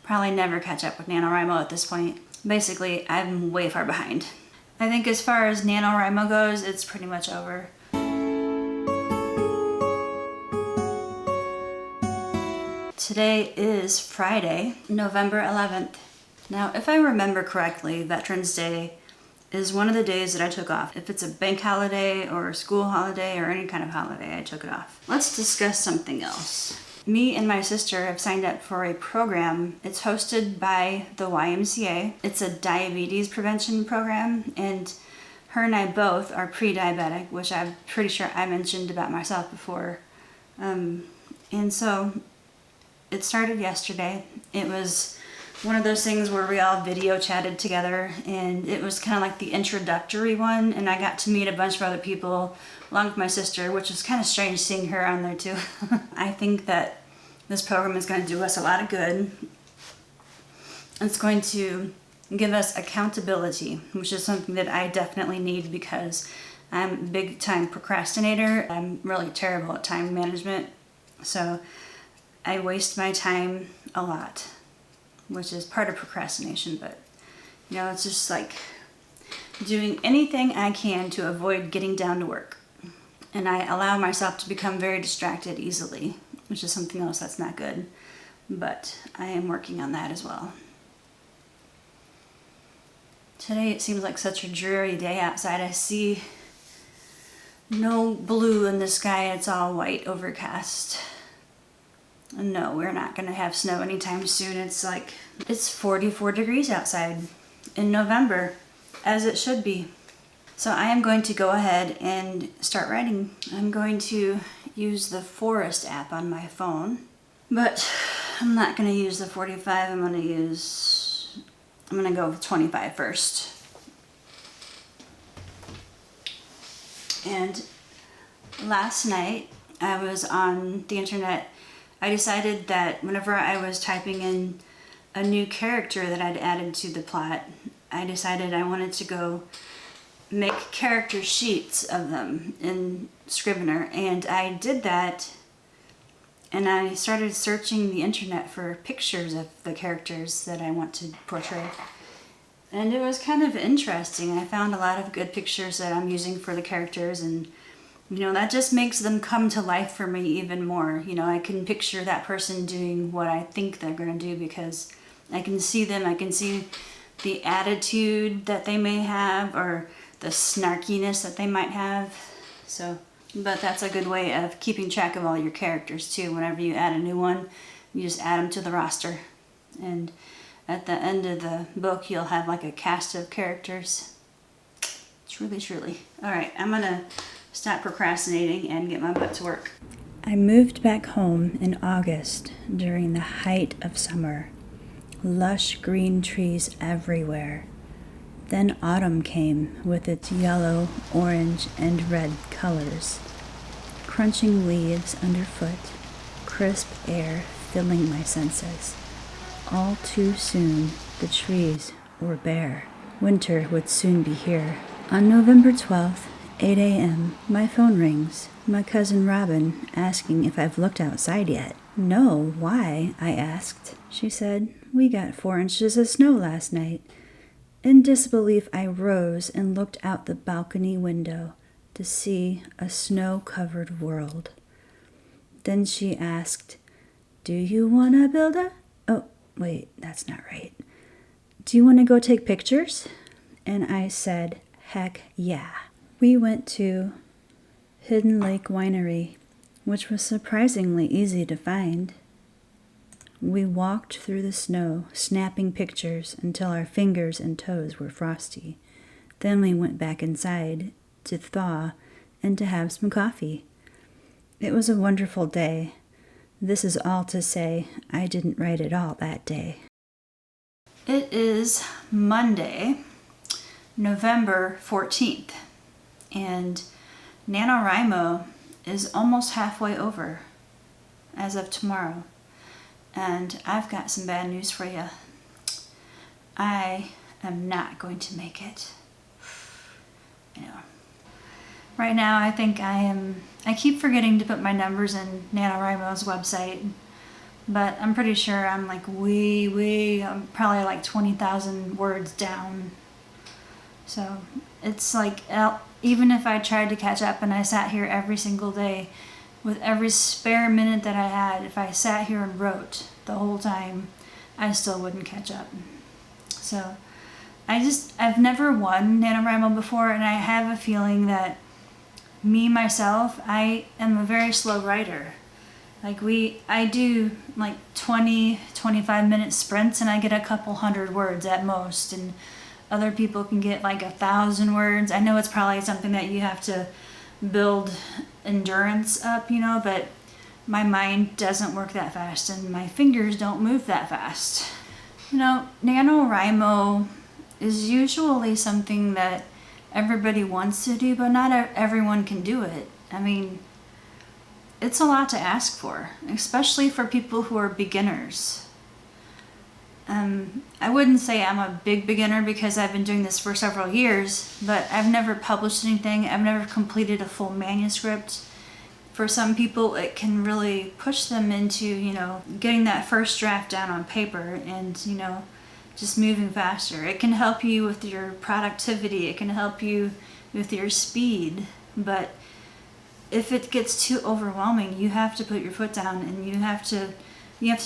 probably never catch up with Nanowrimo at this point. Basically, I'm way far behind. I think as far as Nanowrimo goes, it's pretty much over. Today is Friday, November 11th. Now, if I remember correctly, Veterans Day is one of the days that I took off. If it's a bank holiday or a school holiday or any kind of holiday, I took it off. Let's discuss something else. Me and my sister have signed up for a program. It's hosted by the YMCA. It's a diabetes prevention program, and her and I both are pre-diabetic, which I'm pretty sure I mentioned about myself before. And so it started yesterday. It was one of those things where we all video chatted together, and it was kind of like the introductory one, and I got to meet a bunch of other people along with my sister, which was kind of strange seeing her on there too. I think that this program is going to do us a lot of good. It's going to give us accountability, which is something that I definitely need because I'm a big time procrastinator. I'm really terrible at time management, so I waste my time a lot, which is part of procrastination, but you know, it's just like doing anything I can to avoid getting down to work. And I allow myself to become very distracted easily, which is something else that's not good, but I am working on that as well. Today it seems like such a dreary day outside. I see no blue in the sky, it's all white, overcast. No, we're not gonna have snow anytime soon. It's 44 degrees outside in November, as it should be. So I am going to go ahead and start writing. I'm going to use the Forest app on my phone, but I'm not gonna use the 45, I'm gonna go with 25 first. And last night I was on the internet. I decided that whenever I was typing in a new character that I'd added to the plot, I decided I wanted to go make character sheets of them in Scrivener, and I did that, and I started searching the internet for pictures of the characters that I want to portray. And it was kind of interesting. I found a lot of good pictures that I'm using for the characters, and you know, that just makes them come to life for me even more. You know, I can picture that person doing what I think they're going to do because I can see them, I can see the attitude that they may have or the snarkiness that they might have. So, but that's a good way of keeping track of all your characters too. Whenever you add a new one, you just add them to the roster. And at the end of the book, you'll have like a cast of characters. Truly. All right, I'm gonna stop procrastinating and get my butt to work. I moved back home in August during the height of summer. Lush green trees everywhere. Then autumn came with its yellow, orange, and red colors. Crunching leaves underfoot, crisp air filling my senses. All too soon, the trees were bare. Winter would soon be here. On November 12th, 8 a.m., my phone rings. My cousin Robin asking if I've looked outside yet. No, why? I asked. She said, we got 4 inches of snow last night. In disbelief, I rose and looked out the balcony window to see a snow-covered world. Then she asked, do you want to build a... Oh, wait, that's not right. Do you want to go take pictures? And I said, heck yeah. We went to Hidden Lake Winery, which was surprisingly easy to find. We walked through the snow, snapping pictures until our fingers and toes were frosty. Then we went back inside to thaw and to have some coffee. It was a wonderful day. This is all to say I didn't write it all that day. It is Monday, November 14th, and Nanowrimo is almost halfway over as of tomorrow. And I've got some bad news for you. I am not going to make it. You know, right now I think I keep forgetting to put my numbers in Nanowrimo's website, but I'm pretty sure I'm like I'm probably like 20,000 words down. So it's like, even if I tried to catch up and I sat here every single day with every spare minute that I had, if I sat here and wrote the whole time, I still wouldn't catch up. So I've never won NaNoWriMo before, and I have a feeling that myself, I am a very slow writer. Like I do like 20, 25-minute sprints and I get a couple hundred words at most, and other people can get like 1,000 words. I know it's probably something that you have to build endurance up, but my mind doesn't work that fast and my fingers don't move that fast. NaNoWriMo is usually something that everybody wants to do, but not everyone can do it. I mean, it's a lot to ask for, especially for people who are beginners. I wouldn't say I'm a big beginner because I've been doing this for several years, but I've never published anything. I've never completed a full manuscript. For some people, it can really push them into, getting that first draft down on paper and, just moving faster. It can help you with your productivity. It can help you with your speed. But if it gets too overwhelming, you have to put your foot down and you have to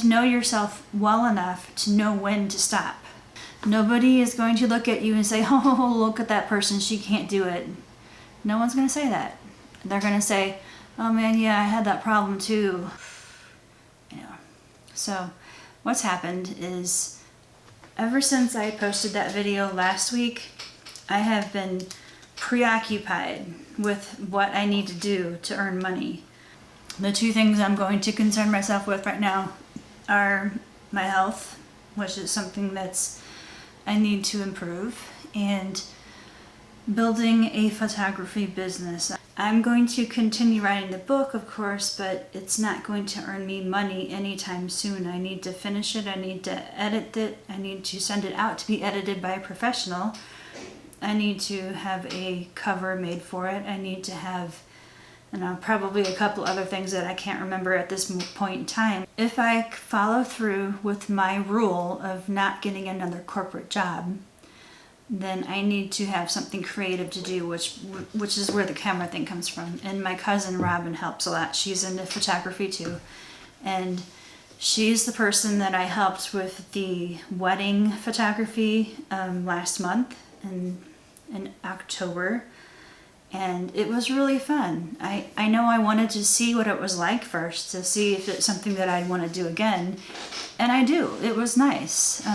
know yourself well enough to know when to stop. Nobody is going to look at you and say, oh, look at that person, she can't do it. No one's going to say that. They're going to say, oh man, yeah, I had that problem too. So what's happened is, ever since I posted that video last week, I have been preoccupied with what I need to do to earn money. The two things I'm going to concern myself with right now are my health, which is something I need to improve, and building a photography business. I'm going to continue writing the book, of course, but it's not going to earn me money anytime soon. I need to finish it, I need to edit it, I need to send it out to be edited by a professional. I need to have a cover made for it. I need to have probably a couple other things that I can't remember at this point in time. If I follow through with my rule of not getting another corporate job, then I need to have something creative to do, which is where the camera thing comes from. And my cousin Robin helps a lot. She's into photography too. And she's the person that I helped with the wedding photography last month in October. And it was really fun. I know I wanted to see what it was like first, to see if it's something that I'd want to do again. And I do. It was nice.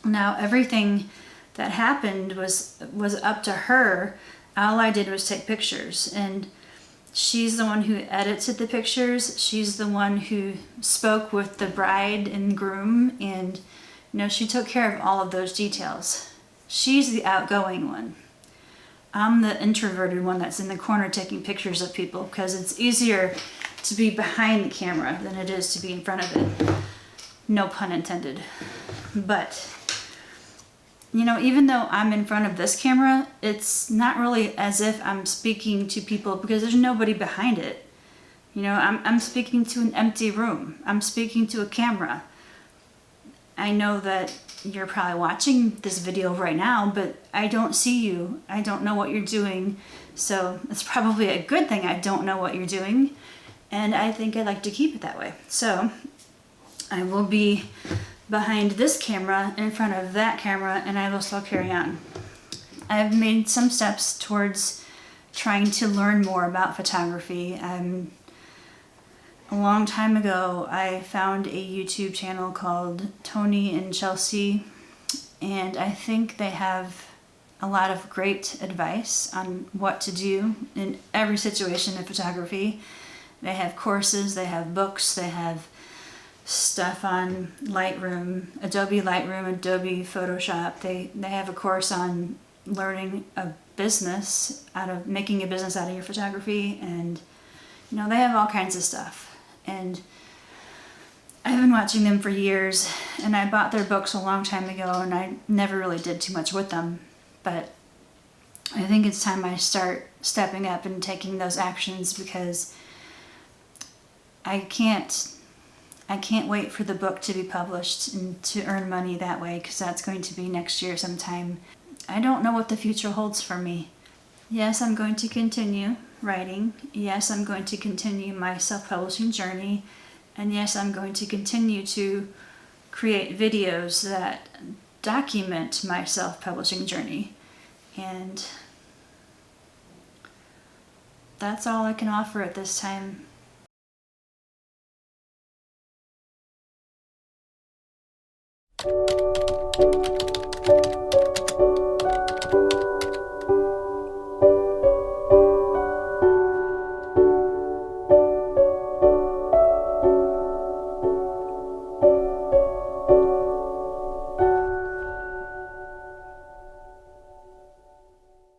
Now everything that happened was up to her. All I did was take pictures, and she's the one who edited the pictures. She's the one who spoke with the bride and groom, and she took care of all of those details. She's the outgoing one. I'm the introverted one that's in the corner taking pictures of people, because it's easier to be behind the camera than it is to be in front of it. No pun intended. But even though I'm in front of this camera, it's not really as if I'm speaking to people, because there's nobody behind it. I'm speaking to an empty room. I'm speaking to a camera. I know that you're probably watching this video right now, but I don't see you. I don't know what you're doing. So it's probably a good thing I don't know what you're doing. And I think I'd like to keep it that way. So I will be behind this camera, in front of that camera, and I will still carry on. I've made some steps towards trying to learn more about photography. A long time ago, I found a YouTube channel called Tony and Chelsea, and I think they have a lot of great advice on what to do in every situation in photography. They have courses, they have books, they have stuff on Lightroom, Adobe Photoshop. They have a course on learning a business making a business out of your photography, and they have all kinds of stuff. And I've been watching them for years, and I bought their books a long time ago, and I never really did too much with them. But I think it's time I start stepping up and taking those actions, because I can't I can't wait for the book to be published and to earn money that way, because that's going to be next year sometime. I don't know what the future holds for me. Yes, I'm going to continue writing. Yes, I'm going to continue my self-publishing journey. And yes, I'm going to continue to create videos that document my self-publishing journey. And that's all I can offer at this time.